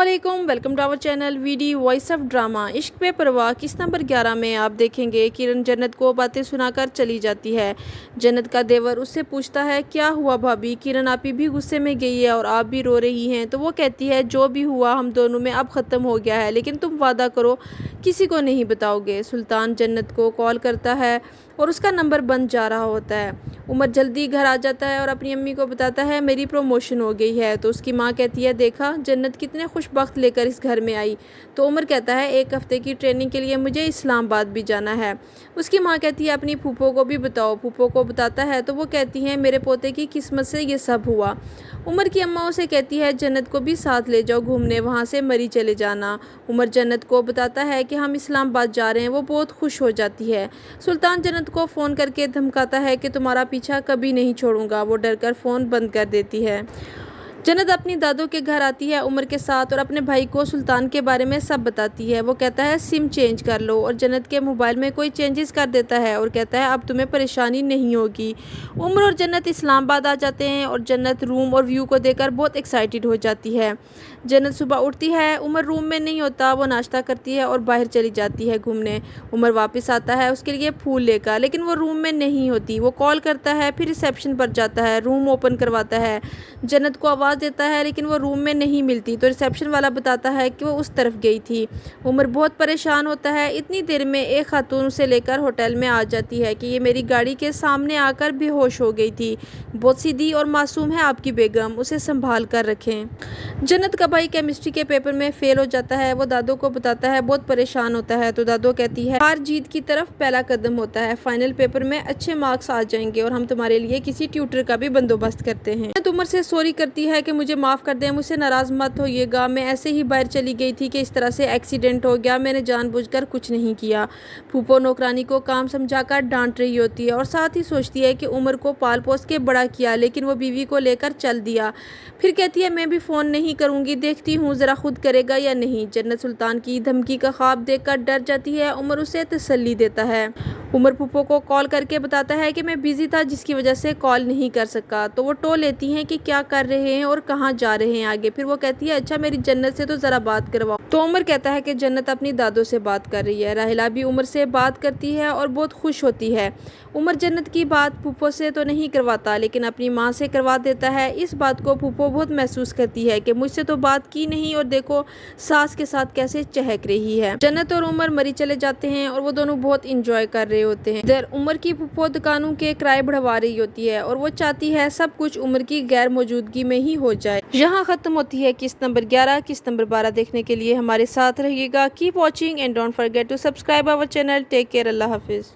अस्सलामुअलैकुम, welcome to our channel VD voice of drama. इश्क पे परवाह किस नंबर 11 में आप देखेंगे किरण जन्नत को बातें सुनाकर चली जाती है। जन्नत का देवर उससे पूछता है, क्या हुआ भाभी, किरण आपी भी गुस्से में गई है और आप भी रो रही हैं। तो वो कहती है, जो भी हुआ हम दोनों में अब ख़त्म हो गया है, लेकिन तुम वादा करो किसी को नहीं बताओगे। सुल्तान जन्नत को कॉल करता है और उसका नंबर बंद जा रहा होता है। उमर जल्दी घर आ जाता है और अपनी अम्मी को बताता है, मेरी प्रमोशन हो गई है। तो उसकी माँ कहती है, देखा जन्नत कितने खुशबख्त लेकर इस घर में आई। तो उमर कहता है, 1 हफ्ते की ट्रेनिंग के लिए मुझे इस्लामाबाद भी जाना है। उसकी माँ कहती है, अपनी फूफो को भी बताओ। फूफो को बताता है तो वो कहती हैं, मेरे पोते की किस्मत से ये सब हुआ। उमर की अम्मा उसे कहती है, जन्नत को भी साथ ले जाओ घूमने, वहाँ से मरी चले जाना। उमर जन्नत को बताता है कि हम इस्लामाबाद जा रहे हैं। वो बहुत खुश हो जाती है। सुल्तान जन्नत को फ़ोन करके धमकाता है कि तुम्हारा पीछा कभी नहीं छोड़ूंगा। वो डर कर फ़ोन बंद कर देती है। जन्नत अपनी दादों के घर आती है उमर के साथ और अपने भाई को सुल्तान के बारे में सब बताती है। वो कहता है, सिम चेंज कर लो, और जन्नत के मोबाइल में कोई चेंजेस कर देता है और कहता है, अब तुम्हें परेशानी नहीं होगी। उमर और जन्नत इस्लामाबाद आ जाते हैं और जन्नत रूम और व्यू को देखकर बहुत एक्साइटेड हो जाती है। जन्नत सुबह उठती है, उमर रूम में नहीं होता। वो नाश्ता करती है और बाहर चली जाती है घूमने। उमर वापस आता है उसके लिए फूल लेकर, लेकिन वो रूम में नहीं होती। वो कॉल करता है, फिर रिसेप्शन पर जाता है, रूम ओपन करवाता है। जन्नत को आवाज़ देता है लेकिन वो रूम में नहीं मिलती। तो रिसेप्शन वाला बताता है कि वो उस तरफ गई थी। उमर बहुत परेशान होता है। इतनी देर में एक खातून उसे लेकर होटल में आ जाती है कि ये मेरी गाड़ी के सामने आकर बेहोश हो गई थी। बहुत सीधी और मासूम है आपकी बेगम, उसे संभाल कर रखें। जन्नत का भाई केमिस्ट्री के पेपर में फेल हो जाता है। वो दादो को बताता है, बहुत परेशान होता है। तो दादो कहती है, हार जीत की तरफ पहला कदम होता है। फाइनल पेपर में अच्छे मार्क्स आ जाएंगे और हम तुम्हारे लिए किसी ट्यूटर का भी बंदोबस्त करते हैं। उमर से सॉरी करती है कि मुझे माफ़ कर दें, मुझसे नाराज़ मत होइएगा, मैं ऐसे ही बाहर चली गई थी कि इस तरह से एक्सीडेंट हो गया, मैंने जानबूझकर कुछ नहीं किया। फूफो नौकरानी को काम समझाकर डांट रही होती है और साथ ही सोचती है कि उमर को पाल पोस के बड़ा किया, लेकिन वो बीवी को लेकर चल दिया। फिर कहती है, मैं भी फ़ोन नहीं करूँगी, देखती हूँ ज़रा खुद करेगा या नहीं। जन्नत सुल्तान की धमकी का ख्वाब देखकर डर जाती है। उमर उसे तसल्ली देता है। उमर फूफो को कॉल करके बताता है कि मैं बिज़ी था जिसकी वजह से कॉल नहीं कर सका। तो वो टोल लेती हैं कि क्या कर रहे हैं और कहाँ जा रहे हैं आगे। फिर वो कहती है, अच्छा मेरी जन्नत से तो ज़रा बात करवाओ। तो उमर कहता है कि जन्नत अपनी दादों से बात कर रही है। राहिला भी उमर से बात करती है और बहुत खुश होती है। उमर जन्नत की बात फूफो से तो नहीं करवाता, लेकिन अपनी माँ से करवा देता है। इस बात को फूफो बहुत महसूस करती है कि मुझसे तो बात की नहीं और देखो सास के साथ कैसे चहक रही है। जन्नत और उमर मरी चले जाते हैं और वो दोनों बहुत इंजॉय कर रहे होते हैं। इधर उमर की फूफो दुकानों के किराए बढ़वा रही होती है और वो चाहती है सब कुछ उमर की गैर मौजूदगी में ही हो जाए। यहाँ खत्म होती है किस्त नंबर 11। किस्त नंबर 12 देखने के लिए हमारे साथ रहिएगा। Keep watching and don't forget to subscribe our channel. Take care, अल्लाह हाफिज।